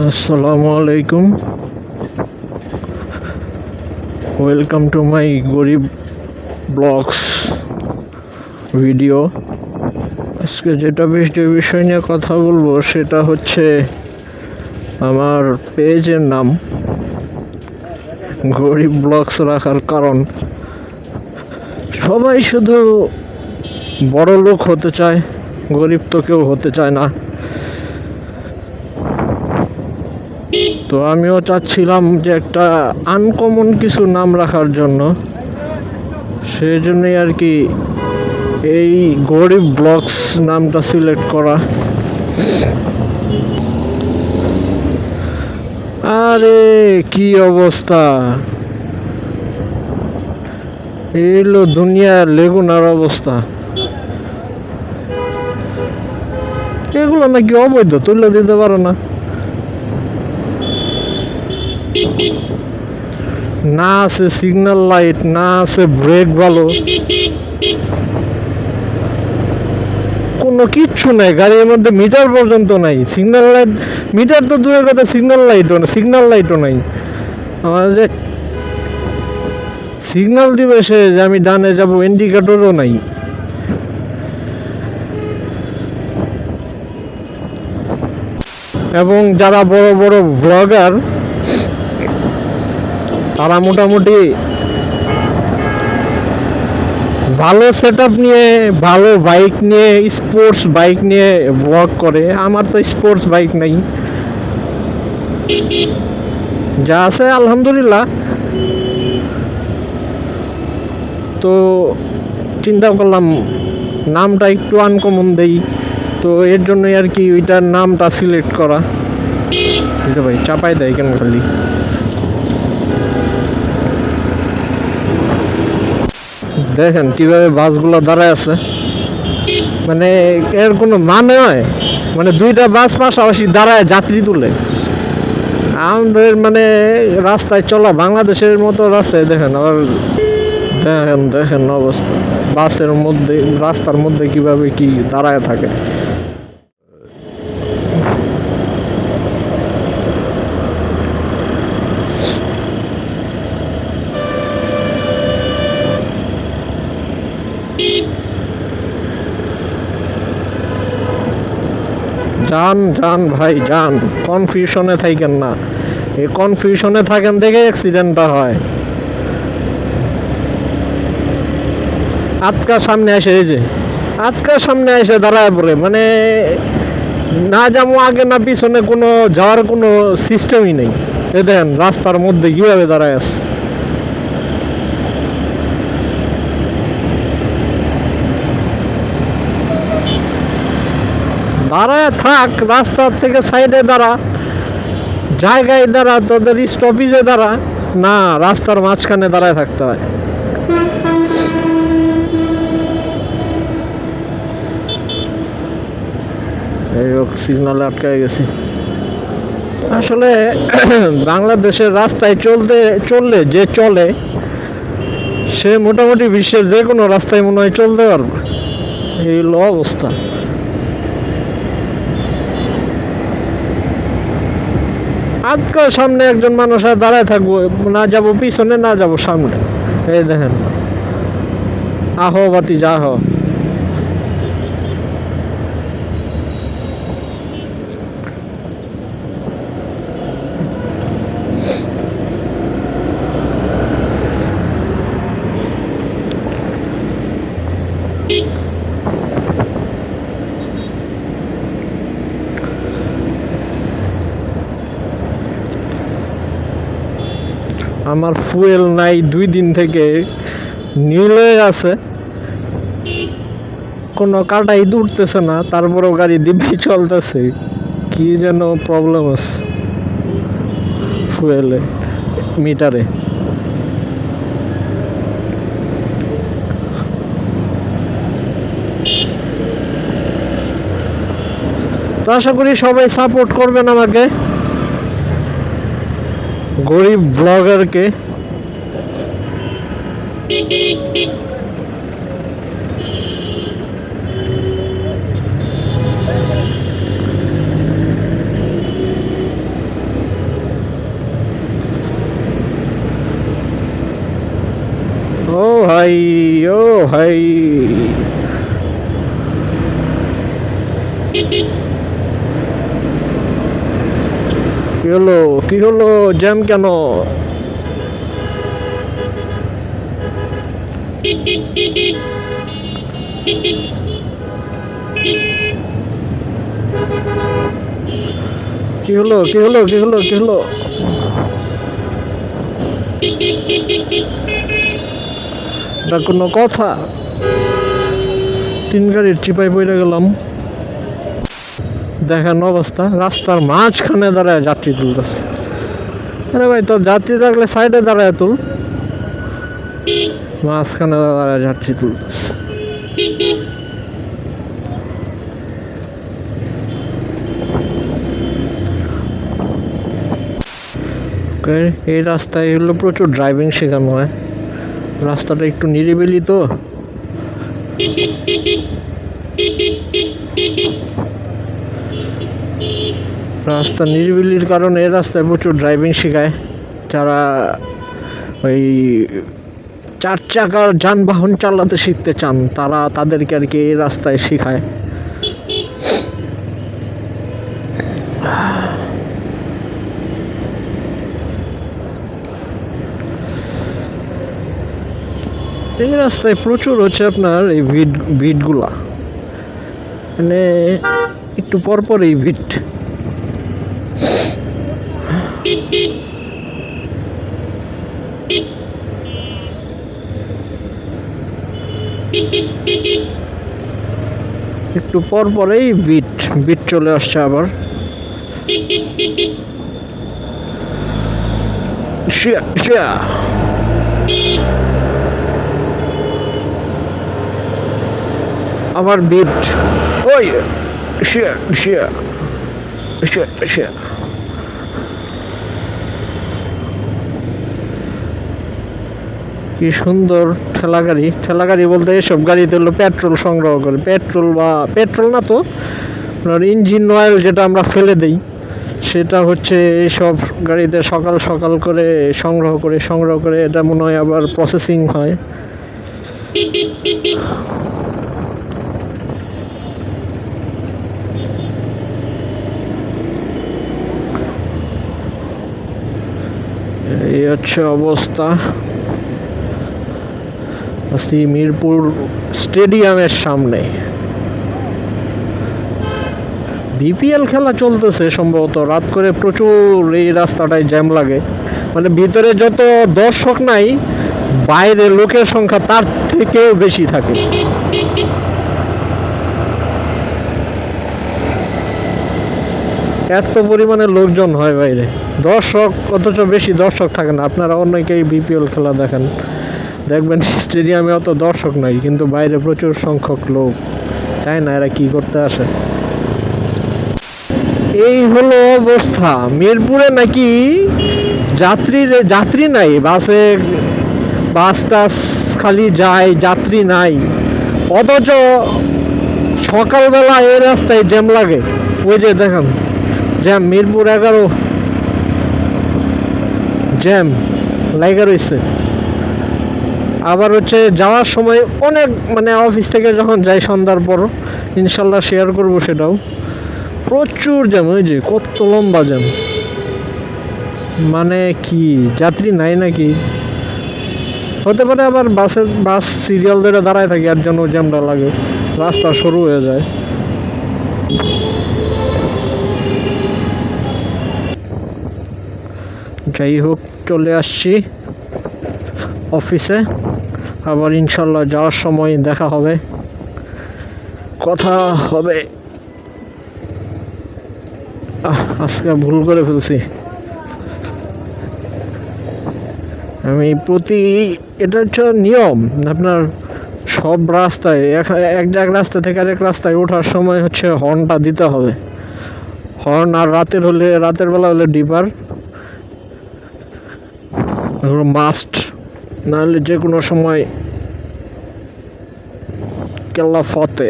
আসসালামু আলাইকুম। Welcome to my গরিব ব্লগস ভিডিও। আজকে যেটা বিষয় নিয়ে কথা বলবো সেটা হচ্ছে আমার পেজের নাম গরিব ব্লগস রাখার কারণ সবাই শুধু বড় লোক হতে চায়, গরিব তো কেউ হতে চায় না। তো আমিও চাচ্ছিলাম যে একটা আনকমন কিছু নাম রাখার জন্য, সেই জন্যই আর কি এই গরিব ব্লগস নামটা সিলেক্ট করা। আরে কি অবস্থা, এলো দুনিয়ার লেগুনার অবস্থা। এগুলো নাকি অবৈধ, তুলে দিতে পারো না? না আছে সিগন্যাল লাইট, না আছে ব্রেক ভালো, কোনো কিচ্ছু নাই গাড়ির মধ্যে। মিটার পর্যন্ত নাই, সিগন্যাল লাইট, মিটার তো দূরের কথা, সিগন্যাল লাইটও নাই। আমার যে সিগন্যাল দিবে সে যে আমি ডানে যাব, ইন্ডিকেটরও নাই। এবং যারা বড় বড় ব্লগার তারা মোটামুটি ভালো সেটআপ নিয়ে, ভালো বাইক নিয়ে, স্পোর্টস বাইক নিয়ে ব্লগ করে। আমার তো স্পোর্টস বাইক নাই, যা আছে আলহামদুলিল্লাহ। তো চিন্তা করলাম নামটা একটু আনকমন দেই, তো এর জন্যই আর কি ওইটার নামটা সিলেক্ট করা। এটা ভাই চাপাই দেয় কেন খালি? দেখেন কিভাবে বাসগুলো দাঁড়ায় আছে, মানে এর কোনো মানে হয়? মানে দুইটা বাস পাশাপাশি দাঁড়ায় যাত্রী তুলে। আমাদের মানে রাস্তায় চলা, বাংলাদেশের মতো রাস্তায় দেখেন, আবার দেখেন অবস্থা। বাসের মধ্যে, রাস্তার মধ্যে কিভাবে কি দাঁড়ায় থাকে। যান ভাই যান, কনফিউশনে থাকেন না। এই কনফিউশনে থাকেন দেখে অ্যাক্সিডেন্টটা হয়। আজকার সামনে এসে, এই যে আজকার সামনে এসে দাঁড়ায় পড়ে, মানে না যাবো আগে না পিছনে, কোনো যাওয়ার কোনো সিস্টেমই নেই। এ দেখেন রাস্তার মধ্যে কিভাবে দাঁড়ায় আছে। দাঁড়ায় থাক, রাস্তার থেকে সাইডে দাঁড়া, জায়গায় দাঁড়া, তোদের স্টপেজে দাঁড়া, না রাস্তার মাঝখানে দাঁড়ায় থাকতে হয়। এই হোক, সিগনালে আটকায় গেছি। আসলে বাংলাদেশের রাস্তায় চললে যে চলে, সে মোটামুটি বিশ্বের যে কোনো রাস্তায় মনে হয় চলতে পারবে। এই হলো অবস্থা। আজকাল সামনে একজন মানুষ আর দাঁড়ায় থাকবো, না যাবো পিছনে না যাবো সামনে। এই দেখেন, আহো বাতি যা হো। আমার ফুয়েল নাই 2 দিন থেকে, নীলে আছে, কোনো কাটাই উঠতেছে না, তারপরেও গাড়ি দিব্যি চলতেছে। কি যেন প্রবলেম আছে ফুয়েলে, মিটারে। তো আশা করি সবাই সাপোর্ট করবেন আমাকে, গরিব ব্লগারকে। ভাই, কি হলো জ্যাম কেন? কি হলো? এটা কোনো কথা? 3 গাড়ির চিপায় পড়ে গেলাম। দেখেন অবস্থা, রাস্তার মাঝখানে দাঁড়ায় যাত্রী তুলতেছে। আরে ভাই, তোর যাত্রী রাখলে সাইডে দাঁড়ায় তুল, মাঝখানে দাঁড়ায় যাত্রী তুলতেছে। এই রাস্তায় হলো প্রচুর ড্রাইভিং শেখানো হয়। রাস্তাটা একটু নিরিবিলি তো, রাস্তা নিরিবিলির কারণে এই রাস্তায় প্রচুর ড্রাইভিং শেখায়। যারা ওই 4 চাকার যানবাহন চালাতে শিখতে চান তাদেরকে আর কি এই রাস্তায় শেখায়। এই রাস্তায় প্রচুর হচ্ছে আপনার এই ভিড়গুলা, মানে একটু পরপর এই ভিড়। একটু পরপরেই বিট চলে আসছে আবার। আবার বিট, ওই কি সুন্দর ঠেলাগাড়ি বলতে এসব গাড়িতে হলো পেট্রোল সংগ্রহ করে। পেট্রোল না তো, আপনার ইঞ্জিন অয়েল যেটা আমরা ফেলে দেই, সেটা হচ্ছে এইসব গাড়িতে সকাল সকাল করে সংগ্রহ করে এটা মনে হয় আবার প্রসেসিং হয়। এই হচ্ছে অবস্থা। মিরপুর স্টেডিয়ামের সামনে বিপিএল খেলা চলতেছে সম্ভবত। রাত করে প্রচুর এই রাস্তাটায় জ্যাম লাগে, মানে ভিতরে যত দর্শক নাই, বাইরে লোকের সংখ্যা তার থেকেও বেশি থাকে। এত পরিমাণে লোকজন হয় বাইরে, দর্শক অথচ বেশি দর্শক থাকে না। আপনারা অনেকেই বিপিএল খেলা দেখবেন স্টেডিয়ামে অত দর্শক নাই, কিন্তু বাইরে প্রচুর সংখ্যক লোক। তাই না, এরা কি করতে আসে? এই হলো অবস্থা। মিরপুরে নাকি যাত্রী নাই, বাস টাস খালি যায়, যাত্রী নাই, অথচ সকালবেলা এই রাস্তায় জ্যাম লাগে। ওই যে দেখেন জ্যাম, মিরপুর 11 জ্যাম লাগা রয়েছে। আবার হচ্ছে যাওয়ার সময় অনেক, মানে অফিস থেকে যখন যাই সন্ধ্যার পর, ইনশাল্লাহ শেয়ার করব সেটাও, প্রচুর জ্যাম। ওই যে কত লম্বা জ্যাম, মানে কি যাত্রী নাই নাকি? হতে পারে আবার বাস সিরিয়াল ধরে দাঁড়ায় থাকে, এর জন্য জ্যামটা লাগে, রাস্তা শুরু হয়ে যায়। যাই হোক, চলে আসছি অফিসে। আবার ইনশাল্লাহ যাওয়ার সময় দেখা হবে, কথা হবে। আজকে ভুল করে ফেলছি আমি। এটা হচ্ছে নিয়ম আপনার, সব রাস্তায় এক রাস্তা থেকে আরেক রাস্তায় ওঠার সময় হচ্ছে হর্নটা দিতে হবে। হর্ন, আর রাতের বেলা হলে ডিপার মাস্ট, নাহলে যে কোনো সময় কেল্লা ফতে।